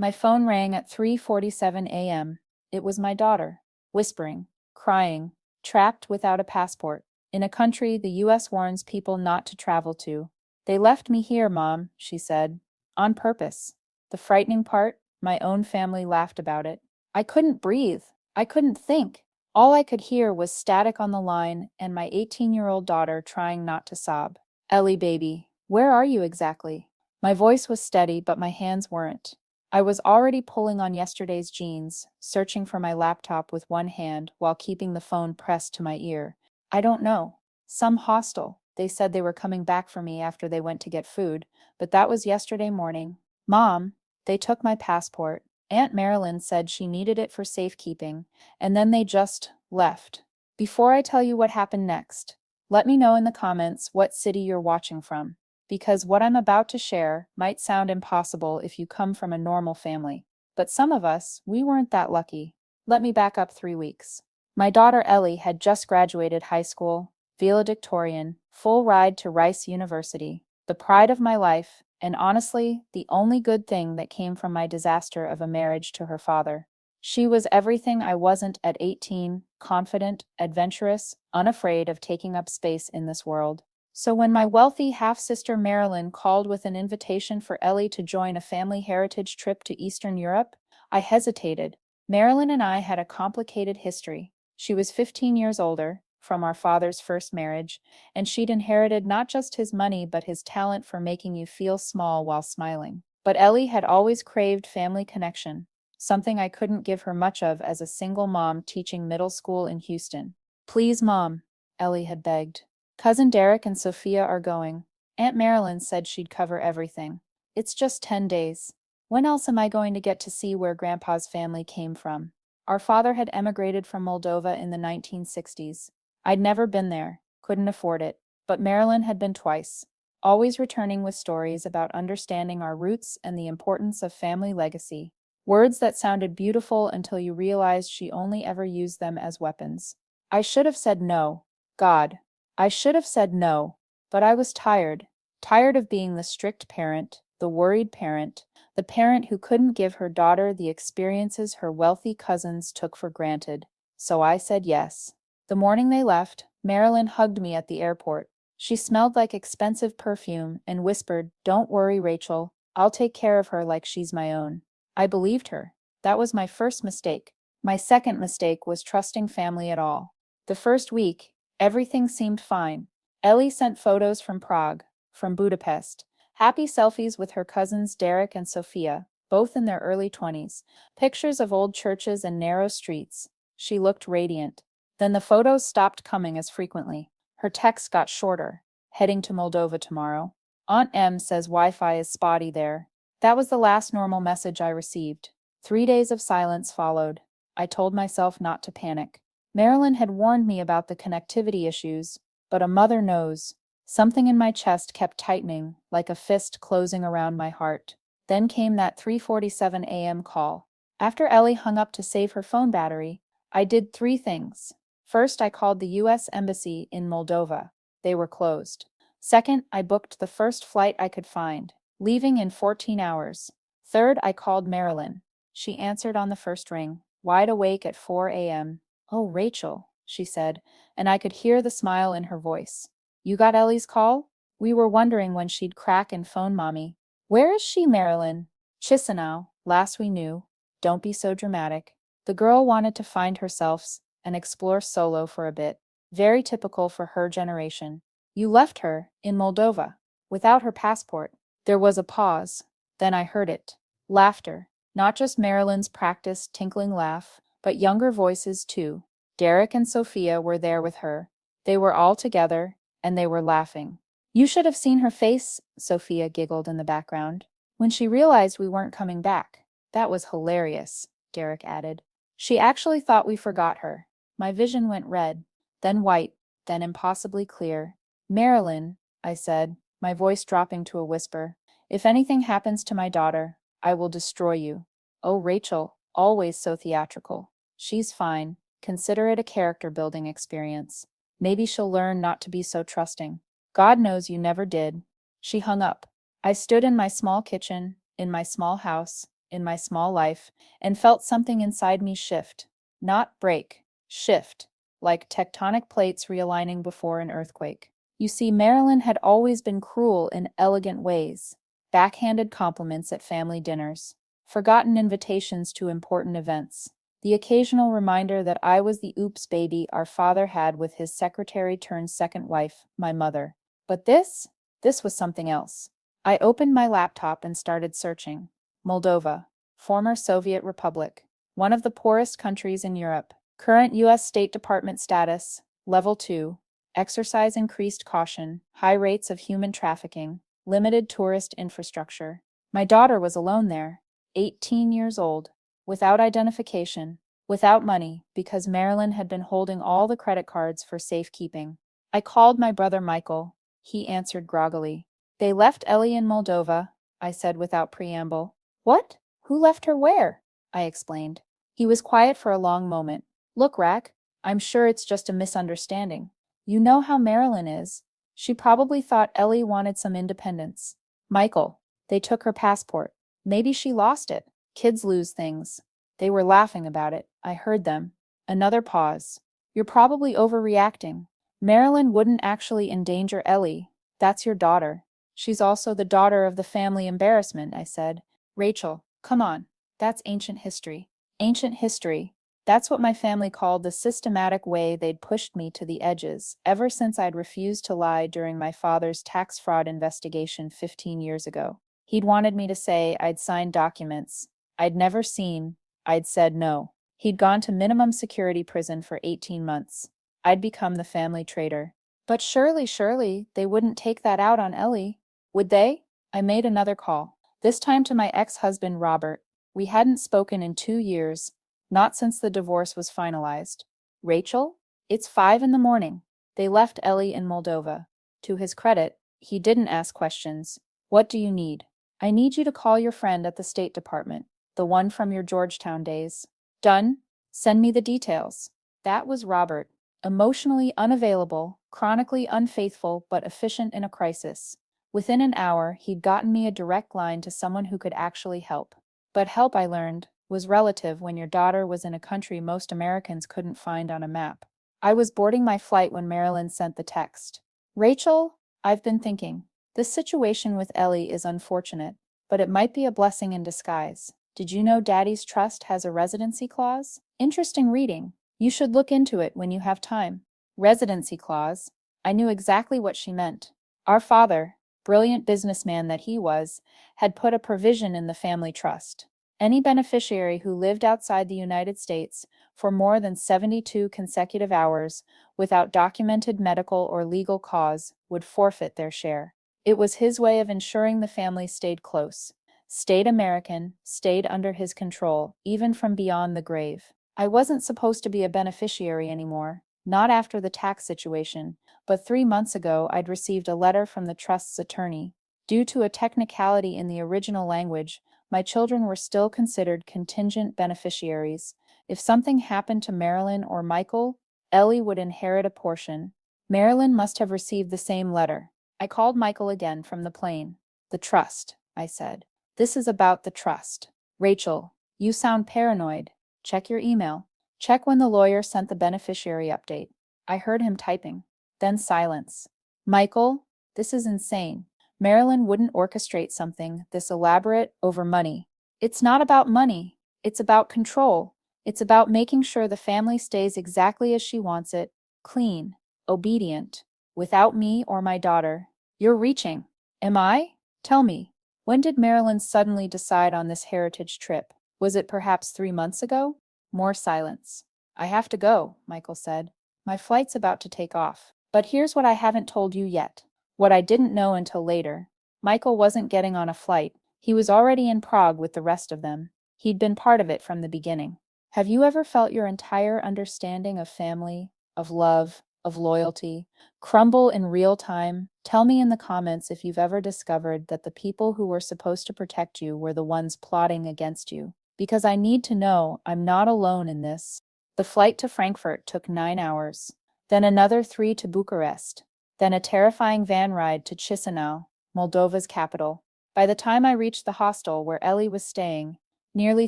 My phone rang at 3:47 a.m. It was my daughter, whispering, crying, trapped without a passport, in a country the US warns people not to travel to. They left me here, Mom, she said, on purpose. The frightening part, my own family laughed about it. I couldn't breathe. I couldn't think. All I could hear was static on the line and my 18-year-old daughter trying not to sob. Ellie, baby, where are you exactly? My voice was steady, but my hands weren't. I was already pulling on yesterday's jeans, searching for my laptop with one hand while keeping the phone pressed to my ear. I don't know. Some hostel. They said they were coming back for me after they went to get food, but that was yesterday morning. Mom, they took my passport. Aunt Marilyn said she needed it for safekeeping, and then they just left. Before I tell you what happened next, let me know in the comments what city you're watching from, because what I'm about to share might sound impossible if you come from a normal family. But some of us, we weren't that lucky. Let me back up 3 weeks. My daughter Ellie had just graduated high school, valedictorian, full ride to Rice University, the pride of my life, and honestly, the only good thing that came from my disaster of a marriage to her father. She was everything I wasn't at 18, confident, adventurous, unafraid of taking up space in this world. So when my wealthy half-sister Marilyn called with an invitation for Ellie to join a family heritage trip to Eastern Europe, I hesitated. Marilyn and I had a complicated history. She was 15 years older, from our father's first marriage, and she'd inherited not just his money but his talent for making you feel small while smiling. But Ellie had always craved family connection, something I couldn't give her much of as a single mom teaching middle school in Houston. Please, Mom, Ellie had begged. Cousin Derek and Sophia are going. Aunt Marilyn said she'd cover everything. It's just 10 days. When else am I going to get to see where Grandpa's family came from? Our father had emigrated from Moldova in the 1960s. I'd never been there, couldn't afford it, but Marilyn had been twice, always returning with stories about understanding our roots and the importance of family legacy. Words that sounded beautiful until you realized she only ever used them as weapons. I should have said no. God, I should have said no, but I was tired. Tired of being the strict parent, the worried parent, the parent who couldn't give her daughter the experiences her wealthy cousins took for granted. So I said yes. The morning they left, Marilyn hugged me at the airport. She smelled like expensive perfume and whispered, "Don't worry, Rachel. I'll take care of her like she's my own." I believed her. That was my first mistake. My second mistake was trusting family at all. The first week, everything seemed fine. Ellie sent photos from Prague, from Budapest, happy selfies with her cousins Derek and Sophia, both in their early 20s, pictures of old churches and narrow streets. She looked radiant. Then the photos stopped coming as frequently. Her texts got shorter. Heading to Moldova tomorrow. Aunt M says Wi-Fi is spotty there. That was the last normal message I received. 3 days of silence followed. I told myself not to panic. Marilyn had warned me about the connectivity issues, but a mother knows. Something in my chest kept tightening, like a fist closing around my heart. Then came that 3:47 a.m. call. After Ellie hung up to save her phone battery, I did 3 things. First, I called the U.S. Embassy in Moldova. They were closed. Second, I booked the first flight I could find, leaving in 14 hours. Third, I called Marilyn. She answered on the first ring, wide awake at 4 a.m. "Oh, Rachel," she said, and I could hear the smile in her voice. "You got Ellie's call?" We were wondering when she'd crack and phone Mommy. "Where is she, Marilyn?" "Chisinau, last we knew." "Don't be so dramatic." The girl wanted to find herself and explore solo for a bit. Very typical for her generation. "You left her, in Moldova, without her passport." There was a pause. Then I heard it. Laughter. Not just Marilyn's practiced tinkling laugh, but younger voices too. Derek and Sophia were there with her. They were all together, and they were laughing. "You should have seen her face," Sophia giggled in the background, "when she realized we weren't coming back." "That was hilarious," Derek added. "She actually thought we forgot her." My vision went red, then white, then impossibly clear. "Marilyn," I said, my voice dropping to a whisper, "if anything happens to my daughter, I will destroy you." "Oh, Rachel," always so theatrical. "She's fine. Consider it a character-building experience. Maybe she'll learn not to be so trusting." "God knows you never did." She hung up. I stood in my small kitchen, in my small house, in my small life and felt something inside me shift. Not break, shift, like tectonic plates realigning before an earthquake. You see, Marilyn had always been cruel in elegant ways. Backhanded compliments at family dinners, forgotten invitations to important events, the occasional reminder that I was the oops baby our father had with his secretary turned second wife, my mother. But this was something else. I opened my laptop and started searching. Moldova, former Soviet Republic, one of the poorest countries in Europe. Current U.S. State Department status, Level 2. Exercise increased caution, high rates of human trafficking, limited tourist infrastructure. My daughter was alone there, 18 years old, without identification, without money, because Marilyn had been holding all the credit cards for safekeeping. I called my brother Michael. He answered groggily. They left Ellie in Moldova, I said without preamble. What? Who left her where? I explained. He was quiet for a long moment. Look, Rack, I'm sure it's just a misunderstanding. You know how Marilyn is. She probably thought Ellie wanted some independence. Michael, they took her passport. Maybe she lost it. Kids lose things. They were laughing about it. I heard them. Another pause. You're probably overreacting. Marilyn wouldn't actually endanger Ellie. That's your daughter. She's also the daughter of the family embarrassment, I said. Rachel, come on. That's ancient history. Ancient history. That's what my family called the systematic way they'd pushed me to the edges, ever since I'd refused to lie during my father's tax fraud investigation 15 years ago. He'd wanted me to say I'd signed documents I'd never seen. I'd said no. He'd gone to minimum security prison for 18 months. I'd become the family traitor. But surely, they wouldn't take that out on Ellie. Would they? I made another call, this time to my ex-husband Robert. We hadn't spoken in 2 years, not since the divorce was finalized. Rachel? It's 5 in the morning. They left Ellie in Moldova. To his credit, he didn't ask questions. What do you need? I need you to call your friend at the State Department, the one from your Georgetown days. Done? Send me the details. That was Robert. Emotionally unavailable, chronically unfaithful, but efficient in a crisis. Within an hour, he'd gotten me a direct line to someone who could actually help. But help, I learned, was relative when your daughter was in a country most Americans couldn't find on a map. I was boarding my flight when Marilyn sent the text. Rachel, I've been thinking. This situation with Ellie is unfortunate, but it might be a blessing in disguise. Did you know Daddy's trust has a residency clause? Interesting reading. You should look into it when you have time. Residency clause. I knew exactly what she meant. Our father, brilliant businessman that he was, had put a provision in the family trust. Any beneficiary who lived outside the United States for more than 72 consecutive hours without documented medical or legal cause would forfeit their share. It was his way of ensuring the family stayed close, stayed American, stayed under his control, even from beyond the grave. I wasn't supposed to be a beneficiary anymore, not after the tax situation, but 3 months ago I'd received a letter from the trust's attorney. Due to a technicality in the original language, my children were still considered contingent beneficiaries. If something happened to Marilyn or Michael, Ellie would inherit a portion. Marilyn must have received the same letter. I called Michael again from the plane. The trust, I said. This is about the trust. Rachel, you sound paranoid. Check your email. Check when the lawyer sent the beneficiary update. I heard him typing. Then silence. Michael, this is insane. Marilyn wouldn't orchestrate something this elaborate over money. It's not about money. It's about control. It's about making sure the family stays exactly as she wants it, clean, obedient, without me or my daughter. You're reaching. Am I? Tell me, when did Marilyn suddenly decide on this heritage trip? Was it perhaps 3 months ago? More silence. I have to go, Michael said. My flight's about to take off. But here's what I haven't told you yet. What I didn't know until later. Michael wasn't getting on a flight. He was already in Prague with the rest of them. He'd been part of it from the beginning. Have you ever felt your entire understanding of family, of love, of loyalty, crumble in real time? Tell me in the comments if you've ever discovered that the people who were supposed to protect you were the ones plotting against you. Because I need to know I'm not alone in this. The flight to Frankfurt took 9 hours, then another 3 to Bucharest, then a terrifying van ride to Chisinau, Moldova's capital. By the time I reached the hostel where Ellie was staying, Nearly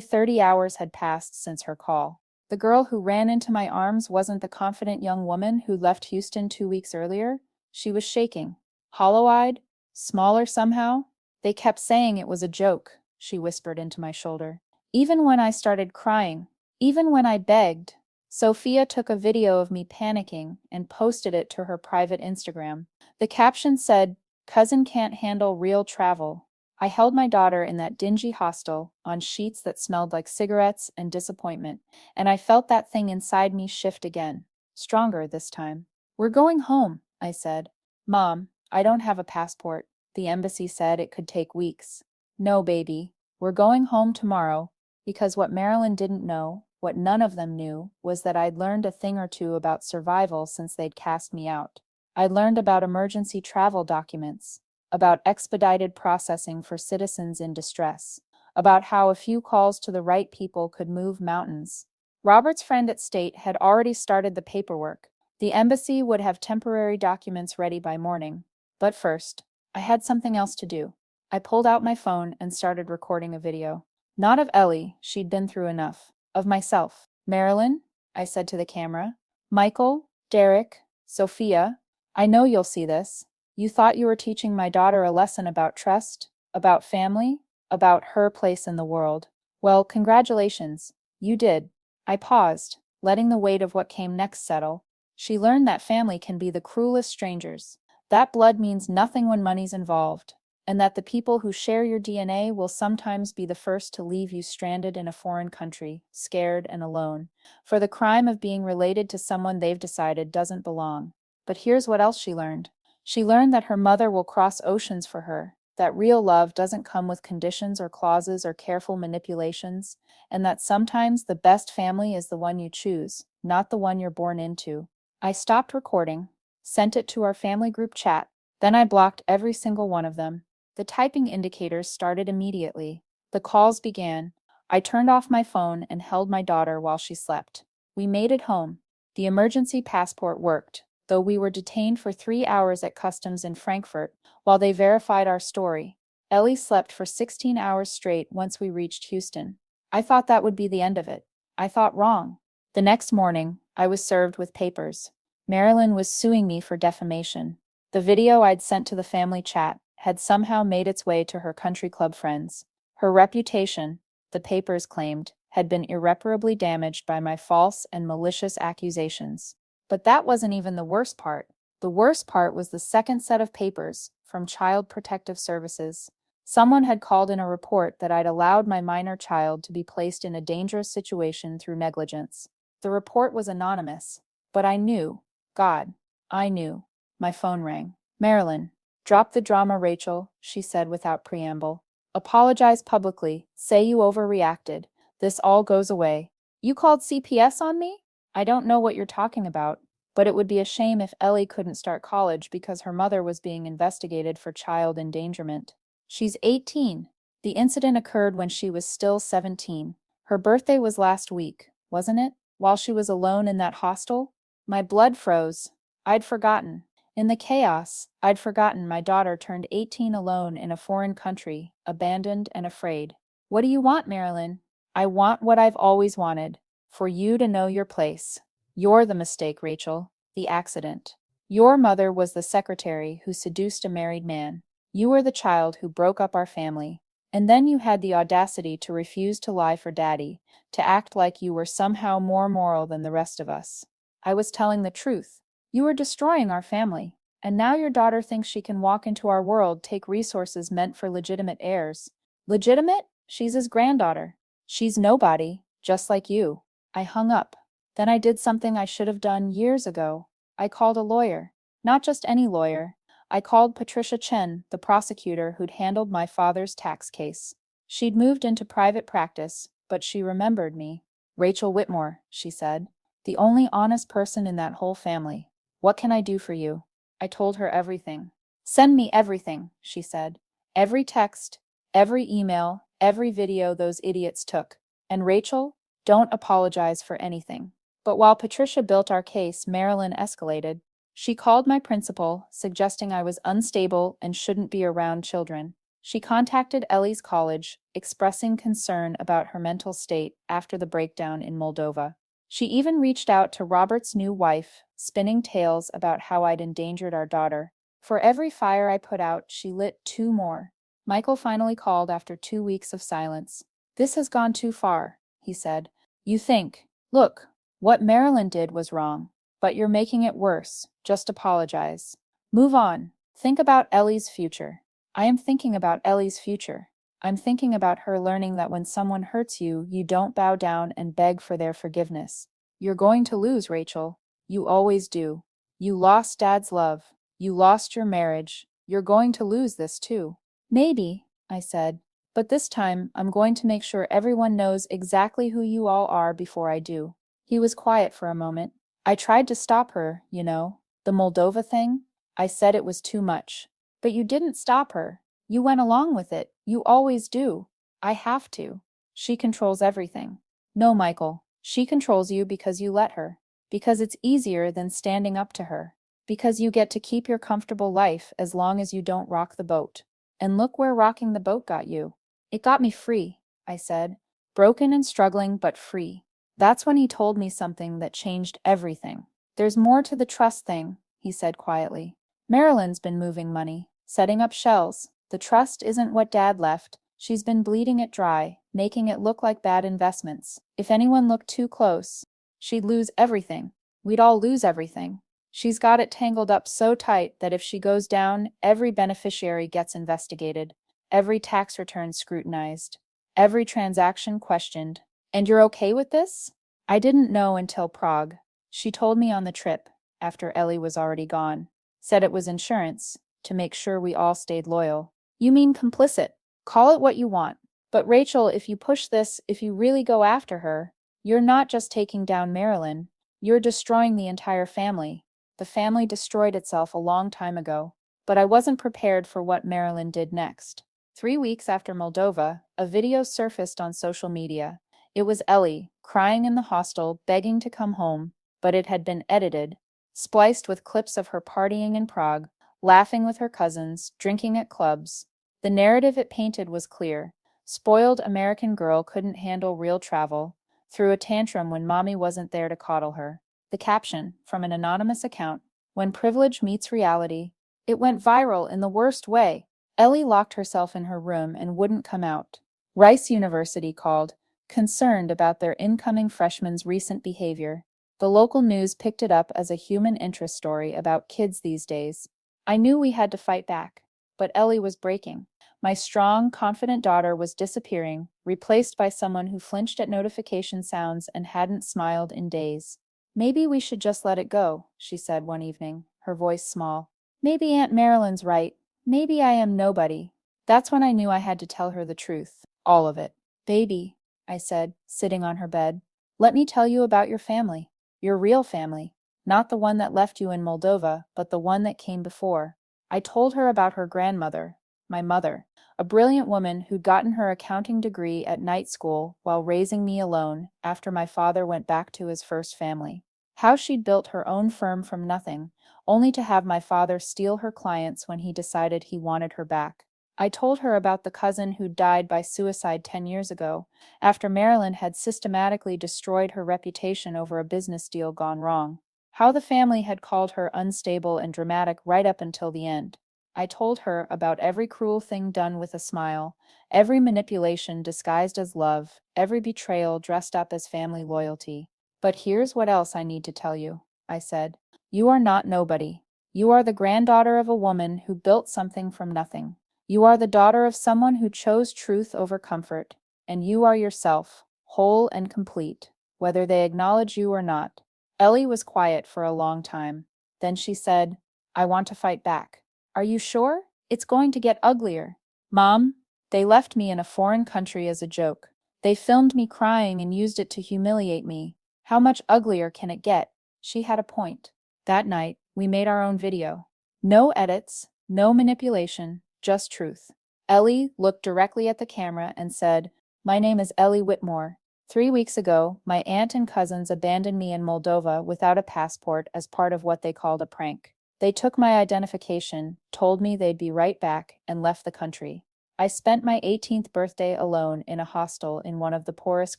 30 hours had passed since her call. The girl who ran into my arms wasn't the confident young woman who left Houston 2 weeks earlier. She was shaking, hollow-eyed, smaller somehow. They kept saying it was a joke, she whispered into my shoulder. Even when I started crying, even when I begged, Sophia took a video of me panicking and posted it to her private Instagram. The caption said, "Cousin can't handle real travel." I held my daughter in that dingy hostel on sheets that smelled like cigarettes and disappointment, and I felt that thing inside me shift again, stronger this time. "We're going home," I said. "Mom, I don't have a passport. The embassy said it could take weeks." "No, baby, we're going home tomorrow," because what Marilyn didn't know, what none of them knew, was that I'd learned a thing or two about survival since they'd cast me out. I'd learned about emergency travel documents, about expedited processing for citizens in distress, about how a few calls to the right people could move mountains. Robert's friend at State had already started the paperwork. The embassy would have temporary documents ready by morning. But first, I had something else to do. I pulled out my phone and started recording a video. Not of Ellie, she'd been through enough. Of myself. "Marilyn," I said to the camera. "Michael, Derek, Sophia, I know you'll see this. You thought you were teaching my daughter a lesson about trust, about family, about her place in the world. Well, congratulations. You did." I paused, letting the weight of what came next settle. She learned that family can be the cruelest strangers, that blood means nothing when money's involved, and that the people who share your DNA will sometimes be the first to leave you stranded in a foreign country, scared and alone, for the crime of being related to someone they've decided doesn't belong. But here's what else she learned. She learned that her mother will cross oceans for her, that real love doesn't come with conditions or clauses or careful manipulations, and that sometimes the best family is the one you choose, not the one you're born into. I stopped recording, sent it to our family group chat, then I blocked every single one of them. The typing indicators started immediately. The calls began. I turned off my phone and held my daughter while she slept. We made it home. The emergency passport worked, though we were detained for 3 hours at customs in Frankfurt while they verified our story. Ellie slept for 16 hours straight once we reached Houston. I thought that would be the end of it. I thought wrong. The next morning, I was served with papers. Marilyn was suing me for defamation. The video I'd sent to the family chat had somehow made its way to her country club friends. Her reputation, the papers claimed, had been irreparably damaged by my false and malicious accusations. But that wasn't even the worst part. The worst part was the second set of papers, from Child Protective Services. Someone had called in a report that I'd allowed my minor child to be placed in a dangerous situation through negligence. The report was anonymous, but I knew. God, I knew. My phone rang. "Marilyn, drop the drama, Rachel," she said without preamble. "Apologize publicly. Say you overreacted. This all goes away." "You called CPS on me?" "I don't know what you're talking about, but it would be a shame if Ellie couldn't start college because her mother was being investigated for child endangerment. She's 18. The incident occurred when she was still 17. Her birthday was last week, wasn't it? While she was alone in that hostel?" My blood froze. I'd forgotten. In the chaos, I'd forgotten my daughter turned 18 alone in a foreign country, abandoned and afraid. "What do you want, Marilyn?" "I want what I've always wanted. For you to know your place. You're the mistake, Rachel. The accident. Your mother was the secretary who seduced a married man. You were the child who broke up our family. And then you had the audacity to refuse to lie for Daddy, to act like you were somehow more moral than the rest of us." "I was telling the truth. You were destroying our family. And now your daughter thinks she can walk into our world, take resources meant for legitimate heirs." "Legitimate? She's his granddaughter. She's nobody, just like you." I hung up. Then I did something I should have done years ago. I called a lawyer. Not just any lawyer. I called Patricia Chen, the prosecutor who'd handled my father's tax case. She'd moved into private practice, but she remembered me. "Rachel Whitmore," she said. "The only honest person in that whole family. What can I do for you?" I told her everything. "Send me everything," she said. "Every text, every email, every video those idiots took. And Rachel, don't apologize for anything." But while Patricia built our case, Marilyn escalated. She called my principal, suggesting I was unstable and shouldn't be around children. She contacted Ellie's college, expressing concern about her mental state after the breakdown in Moldova. She even reached out to Robert's new wife, spinning tales about how I'd endangered our daughter. For every fire I put out, she lit two more. Michael finally called after 2 weeks of silence. "This has gone too far," he said. "You think, look, what Marilyn did was wrong, but you're making it worse. Just apologize. Move on. Think about Ellie's future." I am thinking about Ellie's future. I'm thinking about her learning that when someone hurts you, you don't bow down and beg for their forgiveness. You're going to lose, Rachel. You always do. You lost Dad's love. You lost your marriage. You're going to lose this too. "Maybe," I said, "but this time I'm going to make sure everyone knows exactly who you all are before I do." He was quiet for a moment. "I tried to stop her, you know. The Moldova thing. I said it was too much. But you didn't stop her. You went along with it. You always do." "I have to. She controls everything." "No, Michael. She controls you because you let her. Because it's easier than standing up to her. Because you get to keep your comfortable life as long as you don't rock the boat. And look where rocking the boat got you." "It got me free," I said. "Broken and struggling, but free." That's when he told me something that changed everything. "There's more to the trust thing," he said quietly. "Marilyn's been moving money, setting up shells. The trust isn't what Dad left. She's been bleeding it dry, making it look like bad investments. If anyone looked too close, she'd lose everything. We'd all lose everything. She's got it tangled up so tight that if she goes down, every beneficiary gets investigated, every tax return scrutinized, every transaction questioned. And you're okay with this?" I didn't know until Prague. She told me on the trip, after Ellie was already gone. Said it was insurance, to make sure we all stayed loyal. "You mean complicit. Call it what you want. But Rachel, if you push this, if you really go after her, you're not just taking down Marilyn, you're destroying the entire family. The family destroyed itself a long time ago." But I wasn't prepared for what Marilyn did next. 3 weeks after Moldova, a video surfaced on social media. It was Ellie, crying in the hostel, begging to come home, but it had been edited, spliced with clips of her partying in Prague, laughing with her cousins, drinking at clubs. The narrative it painted was clear. Spoiled American girl couldn't handle real travel, threw a tantrum when mommy wasn't there to coddle her. The caption, from an anonymous account, "When privilege meets reality." It went viral in the worst way. Ellie locked herself in her room and wouldn't come out. Rice University called, concerned about their incoming freshman's recent behavior. The local news picked it up as a human interest story about kids these days. I knew we had to fight back, but Ellie was breaking. My strong, confident daughter was disappearing, replaced by someone who flinched at notification sounds and hadn't smiled in days. "Maybe we should just let it go," she said one evening, her voice small. "Maybe Aunt Marilyn's right. Maybe I am nobody." That's when I knew I had to tell her the truth, all of it. "Baby," I said, sitting on her bed, "let me tell you about your family. Your real family. Not the one that left you in Moldova, but the one that came before." I told her about her grandmother, my mother, a brilliant woman who'd gotten her accounting degree at night school while raising me alone after my father went back to his first family. How she'd built her own firm from nothing, only to have my father steal her clients when he decided he wanted her back. I told her about the cousin who died by suicide 10 years ago, after Marilyn had systematically destroyed her reputation over a business deal gone wrong. How the family had called her unstable and dramatic right up until the end. I told her about every cruel thing done with a smile, every manipulation disguised as love, every betrayal dressed up as family loyalty. "But here's what else I need to tell you," I said. "You are not nobody. You are the granddaughter of a woman who built something from nothing. You are the daughter of someone who chose truth over comfort, and you are yourself, whole and complete, whether they acknowledge you or not." Ellie was quiet for a long time. Then she said, "I want to fight back." "Are you sure? It's going to get uglier." "Mom, they left me in a foreign country as a joke. They filmed me crying and used it to humiliate me. How much uglier can it get?" She had a point. That night, we made our own video. No edits, no manipulation, just truth. Ellie looked directly at the camera and said, "My name is Ellie Whitmore. 3 weeks ago, my aunt and cousins abandoned me in Moldova without a passport as part of what they called a prank. They took my identification, told me they'd be right back, and left the country. I spent my 18th birthday alone in a hostel in one of the poorest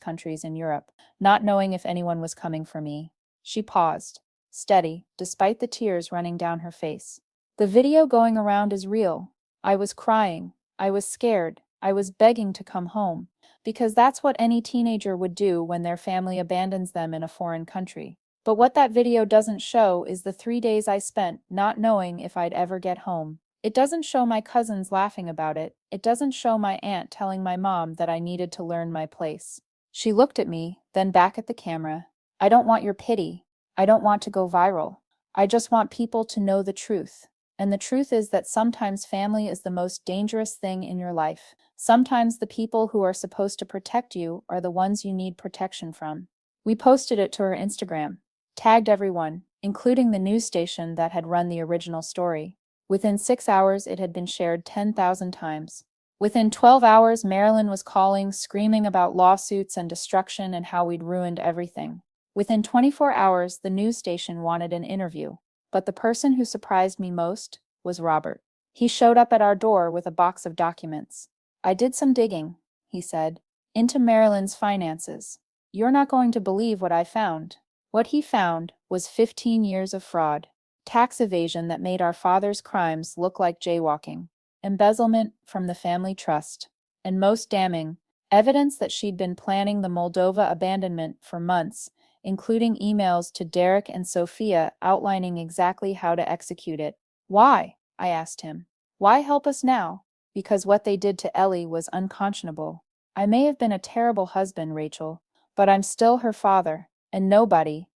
countries in Europe, not knowing if anyone was coming for me. She paused, steady, despite the tears running down her face. The video going around is real. I was crying. I was scared. I was begging to come home, because that's what any teenager would do when their family abandons them in a foreign country. But what that video doesn't show is the 3 days I spent not knowing if I'd ever get home. It doesn't show my cousins laughing about it. It doesn't show my aunt telling my mom that I needed to learn my place. She looked at me, then back at the camera. I don't want your pity. I don't want to go viral. I just want people to know the truth. And the truth is that sometimes family is the most dangerous thing in your life. Sometimes the people who are supposed to protect you are the ones you need protection from. We posted it to her Instagram, tagged everyone, including the news station that had run the original story. Within 6 hours, it had been shared 10,000 times. Within 12 hours, Marilyn was calling, screaming about lawsuits and destruction and how we'd ruined everything. Within 24 hours, the news station wanted an interview. But the person who surprised me most was Robert. He showed up at our door with a box of documents. I did some digging, he said, into Marilyn's finances. You're not going to believe what I found. What he found was 15 years of fraud. Tax evasion that made our father's crimes look like jaywalking, embezzlement from the family trust, and most damning, evidence that she'd been planning the Moldova abandonment for months, including emails to Derek and Sophia outlining exactly how to execute it. Why? I asked him. Why help us now? Because what they did to Ellie was unconscionable. I may have been a terrible husband, Rachel, but I'm still her father, and nobody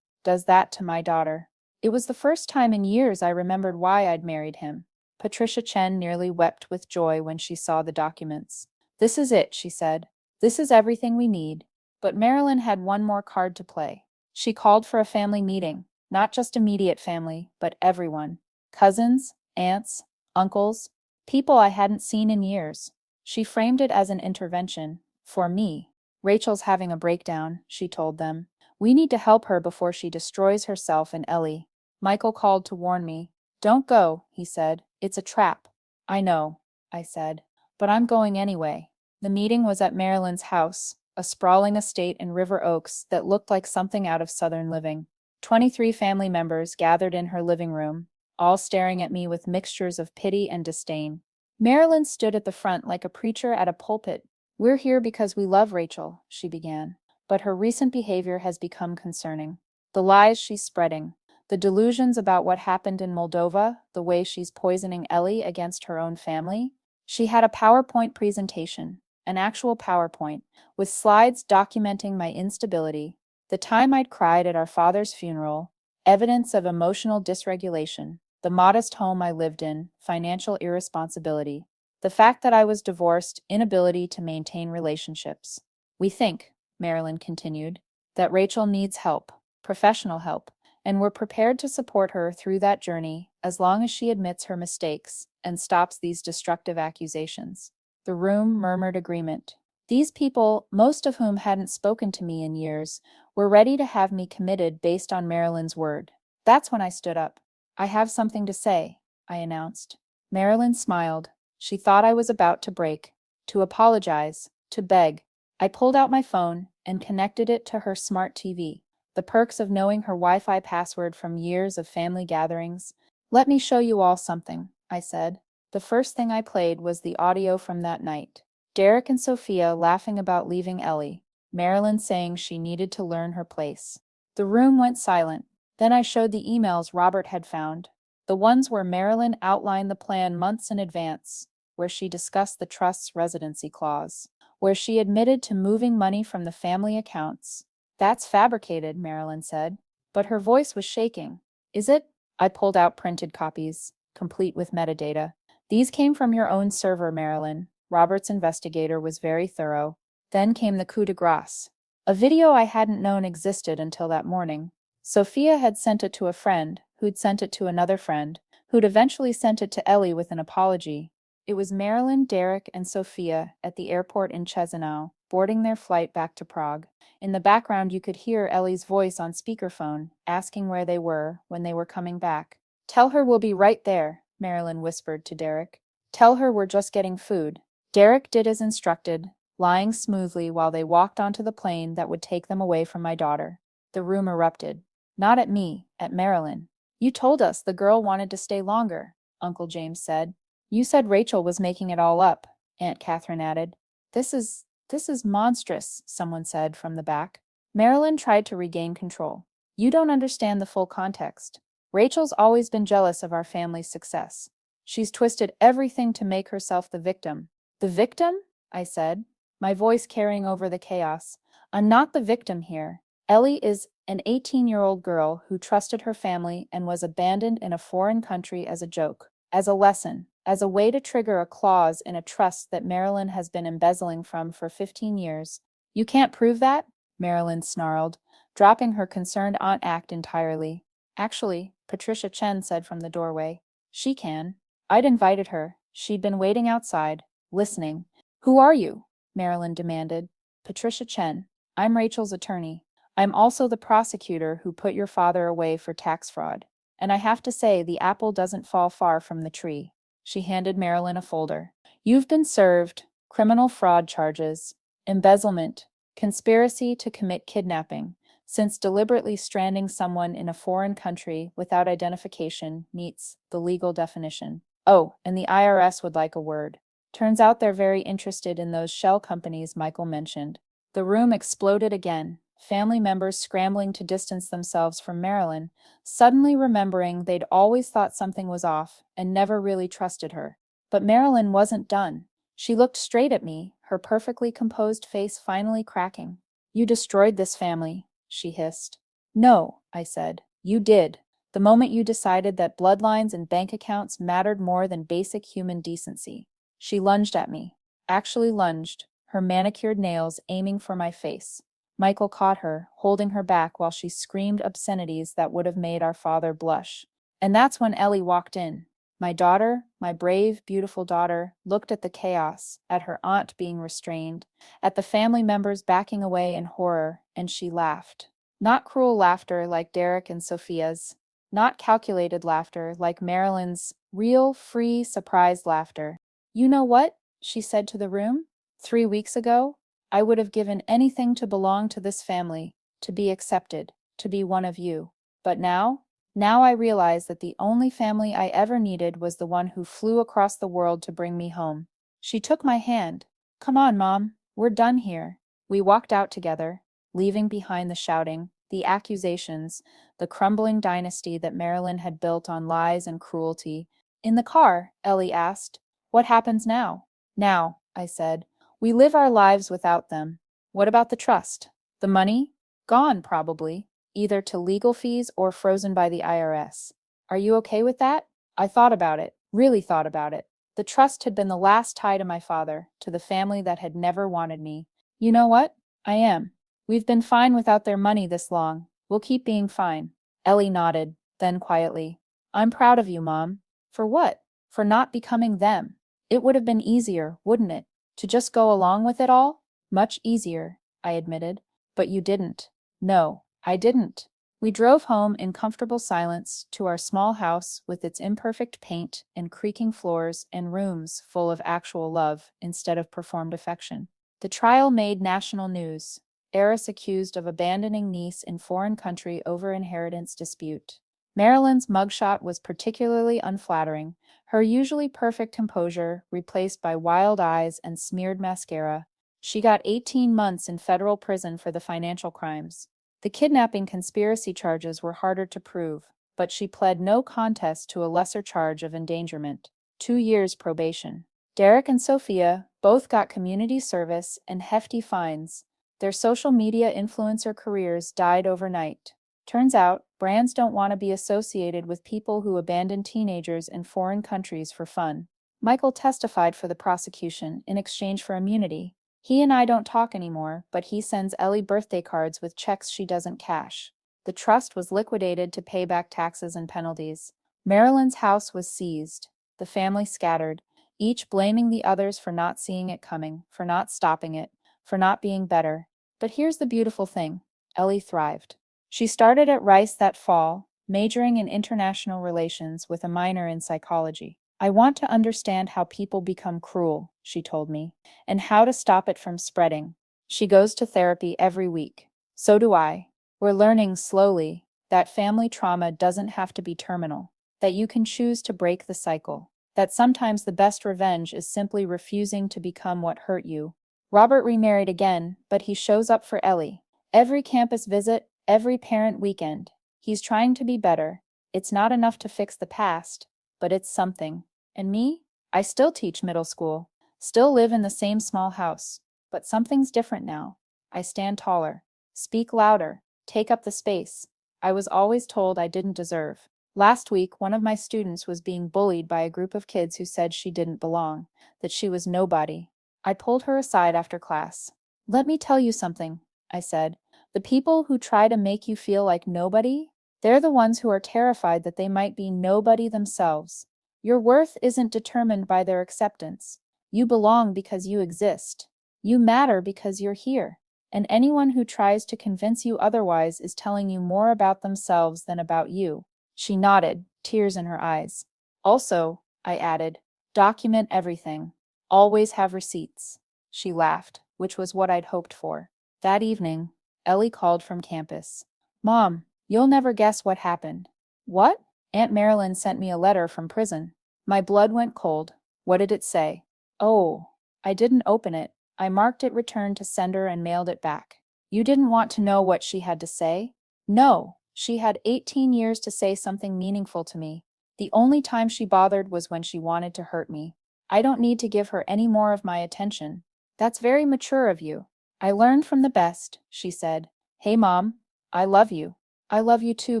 does that to my daughter. It was the first time in years I remembered why I'd married him. Patricia Chen nearly wept with joy when she saw the documents. This is it, she said. This is everything we need. But Marilyn had one more card to play. She called for a family meeting, not just immediate family, but everyone. Cousins, aunts, uncles, people I hadn't seen in years. She framed it as an intervention, for me. Rachel's having a breakdown, she told them. We need to help her before she destroys herself and Ellie. Michael called to warn me. Don't go, he said. It's a trap. I know, I said. But I'm going anyway. The meeting was at Marilyn's house, a sprawling estate in River Oaks that looked like something out of Southern living. 23 family members gathered in her living room, all staring at me with mixtures of pity and disdain. Marilyn stood at the front like a preacher at a pulpit. We're here because we love Rachel, she began. But her recent behavior has become concerning. The lies she's spreading, the delusions about what happened in Moldova, the way she's poisoning Ellie against her own family. She had a PowerPoint presentation, an actual PowerPoint, with slides documenting my instability, the time I'd cried at our father's funeral, evidence of emotional dysregulation, the modest home I lived in, financial irresponsibility, the fact that I was divorced, inability to maintain relationships. We think, Marilyn continued, that Rachel needs help, professional help, and we're prepared to support her through that journey as long as she admits her mistakes and stops these destructive accusations. The room murmured agreement. These people, most of whom hadn't spoken to me in years, were ready to have me committed based on Marilyn's word. That's when I stood up. I have something to say, I announced. Marilyn smiled. She thought I was about to break, to apologize, to beg. I pulled out my phone and connected it to her smart TV. The perks of knowing her Wi-Fi password from years of family gatherings. Let me show you all something, I said. The first thing I played was the audio from that night. Derek and Sophia laughing about leaving Ellie, Marilyn saying she needed to learn her place. The room went silent. Then I showed the emails Robert had found, the ones where Marilyn outlined the plan months in advance, where she discussed the trust's residency clause, where she admitted to moving money from the family accounts. That's fabricated, Marilyn said, but her voice was shaking. Is it? I pulled out printed copies, complete with metadata. These came from your own server, Marilyn. Robert's investigator was very thorough. Then came the coup de grace. A video I hadn't known existed until that morning. Sophia had sent it to a friend, who'd sent it to another friend, who'd eventually sent it to Ellie with an apology. It was Marilyn, Derek, and Sophia at the airport in Chisinau, boarding their flight back to Prague. In the background you could hear Ellie's voice on speakerphone, asking where they were when they were coming back. Tell her we'll be right there, Marilyn whispered to Derek. Tell her we're just getting food. Derek did as instructed, lying smoothly while they walked onto the plane that would take them away from my daughter. The room erupted. Not at me, at Marilyn. You told us the girl wanted to stay longer, Uncle James said. You said Rachel was making it all up, Aunt Catherine added. This is monstrous, someone said from the back. Marilyn tried to regain control. You don't understand the full context. Rachel's always been jealous of our family's success. She's twisted everything to make herself the victim. The victim? I said, my voice carrying over the chaos. I'm not the victim here. Ellie is an 18-year-old girl who trusted her family and was abandoned in a foreign country as a joke, as a lesson, as a way to trigger a clause in a trust that Marilyn has been embezzling from for 15 years. You can't prove that? Marilyn snarled, dropping her concerned aunt act entirely. Actually, Patricia Chen said from the doorway. She can. I'd invited her. She'd been waiting outside, listening. Who are you? Marilyn demanded. Patricia Chen. I'm Rachel's attorney. I'm also the prosecutor who put your father away for tax fraud. And I have to say, the apple doesn't fall far from the tree. She handed Marilyn a folder. You've been served criminal fraud charges, embezzlement, conspiracy to commit kidnapping, since deliberately stranding someone in a foreign country without identification meets the legal definition. Oh, and the IRS would like a word. Turns out they're very interested in those shell companies Michael mentioned. The room exploded again, family members scrambling to distance themselves from Marilyn, suddenly remembering they'd always thought something was off and never really trusted her. But Marilyn wasn't done. She looked straight at me, her perfectly composed face finally cracking. You destroyed this family, she hissed. No, I said. You did. The moment you decided that bloodlines and bank accounts mattered more than basic human decency. She lunged at me. Actually lunged, her manicured nails aiming for my face. Michael caught her, holding her back while she screamed obscenities that would have made our father blush. And that's when Ellie walked in. My daughter, my brave, beautiful daughter, looked at the chaos, at her aunt being restrained, at the family members backing away in horror, and she laughed. Not cruel laughter like Derek and Sophia's, not calculated laughter like Marilyn's, real, free, surprised laughter. You know what? She said to the room. 3 weeks ago, I would have given anything to belong to this family, to be accepted, to be one of you. But now I realize that the only family I ever needed was the one who flew across the world to bring me home. She took my hand. Come on, Mom, we're done here. We walked out together, leaving behind the shouting, the accusations, the crumbling dynasty that Marilyn had built on lies and cruelty. In the car, Ellie asked, what happens now? Now, I said, we live our lives without them. What about the trust? The money? Gone, probably. Either to legal fees or frozen by the IRS. Are you okay with that? I thought about it, really thought about it. The trust had been the last tie to my father, to the family that had never wanted me. You know what? I am. We've been fine without their money this long. We'll keep being fine. Ellie nodded, then quietly. I'm proud of you, Mom. For what? For not becoming them. It would have been easier, wouldn't it? To just go along with it all? Much easier, I admitted. But you didn't. No. I didn't. We drove home in comfortable silence to our small house with its imperfect paint and creaking floors and rooms full of actual love instead of performed affection. The trial made national news. Heiress accused of abandoning niece in foreign country over inheritance dispute. Marilyn's mugshot was particularly unflattering, her usually perfect composure replaced by wild eyes and smeared mascara. She got 18 months in federal prison for the financial crimes. The kidnapping conspiracy charges were harder to prove, but she pled no contest to a lesser charge of endangerment. 2 years probation. Derek and Sophia both got community service and hefty fines. Their social media influencer careers died overnight. Turns out, brands don't want to be associated with people who abandon teenagers in foreign countries for fun. Michael testified for the prosecution in exchange for immunity. He and I don't talk anymore, but he sends Ellie birthday cards with checks she doesn't cash. The trust was liquidated to pay back taxes and penalties. Marilyn's house was seized. The family scattered, each blaming the others for not seeing it coming, for not stopping it, for not being better. But here's the beautiful thing. Ellie thrived. She started at Rice that fall, majoring in international relations with a minor in psychology. I want to understand how people become cruel, she told me, and how to stop it from spreading. She goes to therapy every week. So do I. We're learning slowly that family trauma doesn't have to be terminal, that you can choose to break the cycle, that sometimes the best revenge is simply refusing to become what hurt you. Robert remarried again, but he shows up for Ellie. Every campus visit, every parent weekend. He's trying to be better. It's not enough to fix the past, but it's something. And me? I still teach middle school, still live in the same small house, but something's different now. I stand taller, speak louder, take up the space I was always told I didn't deserve. Last week, one of my students was being bullied by a group of kids who said she didn't belong, that she was nobody. I pulled her aside after class. Let me tell you something, I said. The people who try to make you feel like nobody, they're the ones who are terrified that they might be nobody themselves. Your worth isn't determined by their acceptance. You belong because you exist. You matter because you're here. And anyone who tries to convince you otherwise is telling you more about themselves than about you. She nodded, tears in her eyes. Also, I added, document everything. Always have receipts. She laughed, which was what I'd hoped for. That evening, Ellie called from campus. Mom, you'll never guess what happened. What? Aunt Marilyn sent me a letter from prison. My blood went cold. What did it say? Oh, I didn't open it. I marked it returned to sender and mailed it back. You didn't want to know what she had to say? No, she had 18 years to say something meaningful to me. The only time she bothered was when she wanted to hurt me. I don't need to give her any more of my attention. That's very mature of you. I learned from the best, she said. Hey, Mom, I love you. I love you too,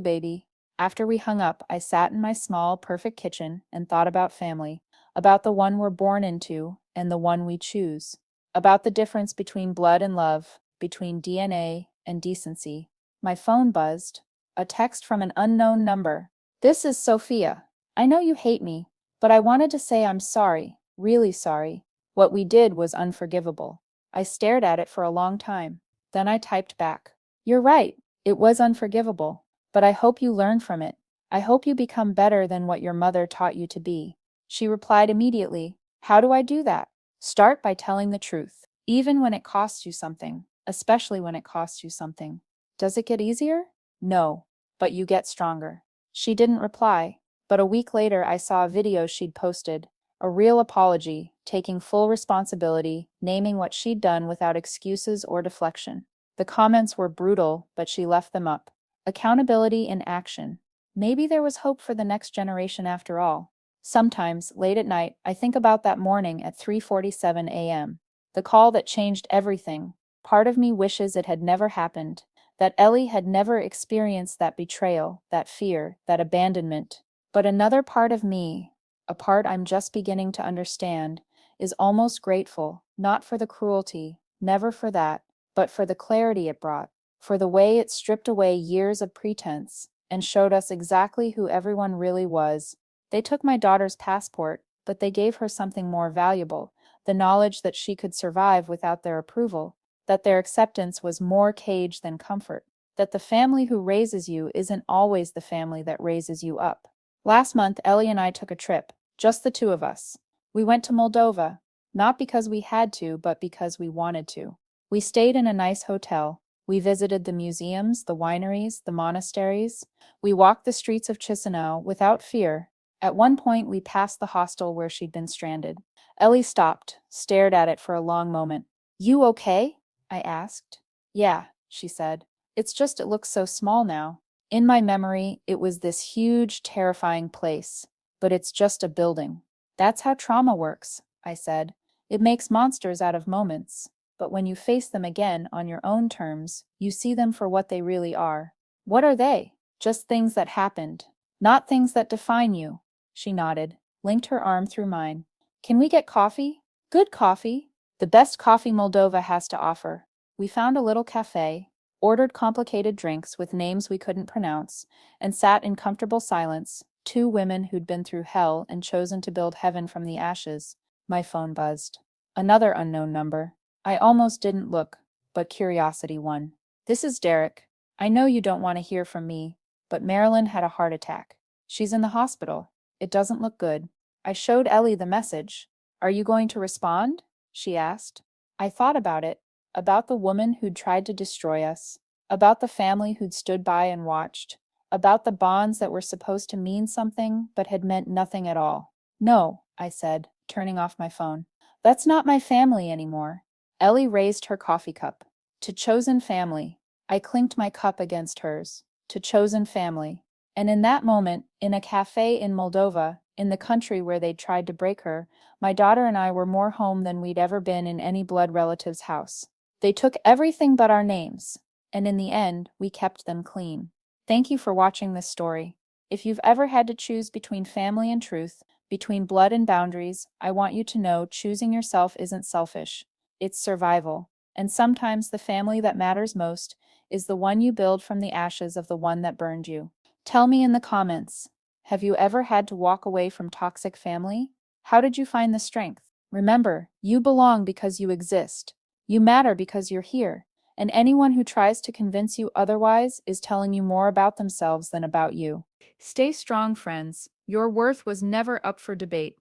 baby. After we hung up, I sat in my small, perfect kitchen and thought about family, about the one we're born into and the one we choose, about the difference between blood and love, between DNA and decency. My phone buzzed. A text from an unknown number. This is Sophia. I know you hate me, but I wanted to say I'm sorry, really sorry. What we did was unforgivable. I stared at it for a long time. Then I typed back. You're right, it was unforgivable, but I hope you learn from it. I hope you become better than what your mother taught you to be. She replied immediately. How do I do that? Start by telling the truth, even when it costs you something, especially when it costs you something. Does it get easier? No, but you get stronger. She didn't reply, but a week later I saw a video she'd posted, a real apology, taking full responsibility, naming what she'd done without excuses or deflection. The comments were brutal, but she left them up. Accountability in action. Maybe there was hope for the next generation after all. Sometimes, late at night, I think about that morning at 3:47 a.m. The call that changed everything. Part of me wishes it had never happened, that Ellie had never experienced that betrayal, that fear, that abandonment. But another part of me, a part I'm just beginning to understand, is almost grateful, not for the cruelty, never for that, but for the clarity it brought, for the way it stripped away years of pretense and showed us exactly who everyone really was. They took my daughter's passport, but they gave her something more valuable, the knowledge that she could survive without their approval, that their acceptance was more cage than comfort, that the family who raises you isn't always the family that raises you up. Last month, Ellie and I took a trip, just the two of us. We went to Moldova, not because we had to, but because we wanted to. We stayed in a nice hotel. We visited the museums, the wineries, the monasteries. We walked the streets of Chisinau without fear. At one point, we passed the hostel where she'd been stranded. Ellie stopped, stared at it for a long moment. You okay? I asked. Yeah, she said. It's just it looks so small now. In my memory, it was this huge, terrifying place. But it's just a building. That's how trauma works, I said. It makes monsters out of moments. But when you face them again on your own terms, you see them for what they really are. What are they? Just things that happened. Not things that define you. She nodded, linked her arm through mine. Can we get coffee? Good coffee. The best coffee Moldova has to offer. We found a little cafe, ordered complicated drinks with names we couldn't pronounce, and sat in comfortable silence, two women who'd been through hell and chosen to build heaven from the ashes. My phone buzzed. Another unknown number. I almost didn't look, but curiosity won. This is Derek. I know you don't want to hear from me, but Marilyn had a heart attack. She's in the hospital. It doesn't look good. I showed Ellie the message. Are you going to respond? She asked. I thought about it, about the woman who'd tried to destroy us, about the family who'd stood by and watched, about the bonds that were supposed to mean something but had meant nothing at all. No, I said, turning off my phone. That's not my family anymore. Ellie raised her coffee cup. To chosen family. I clinked my cup against hers. To chosen family. And in that moment, in a cafe in Moldova, in the country where they'd tried to break her, my daughter and I were more home than we'd ever been in any blood relative's house. They took everything but our names, and in the end, we kept them clean. Thank you for watching this story. If you've ever had to choose between family and truth, between blood and boundaries, I want you to know choosing yourself isn't selfish. It's survival. And sometimes the family that matters most is the one you build from the ashes of the one that burned you. Tell me in the comments, have you ever had to walk away from toxic family? How did you find the strength? Remember, you belong because you exist. You matter because you're here. And anyone who tries to convince you otherwise is telling you more about themselves than about you. Stay strong, friends. Your worth was never up for debate.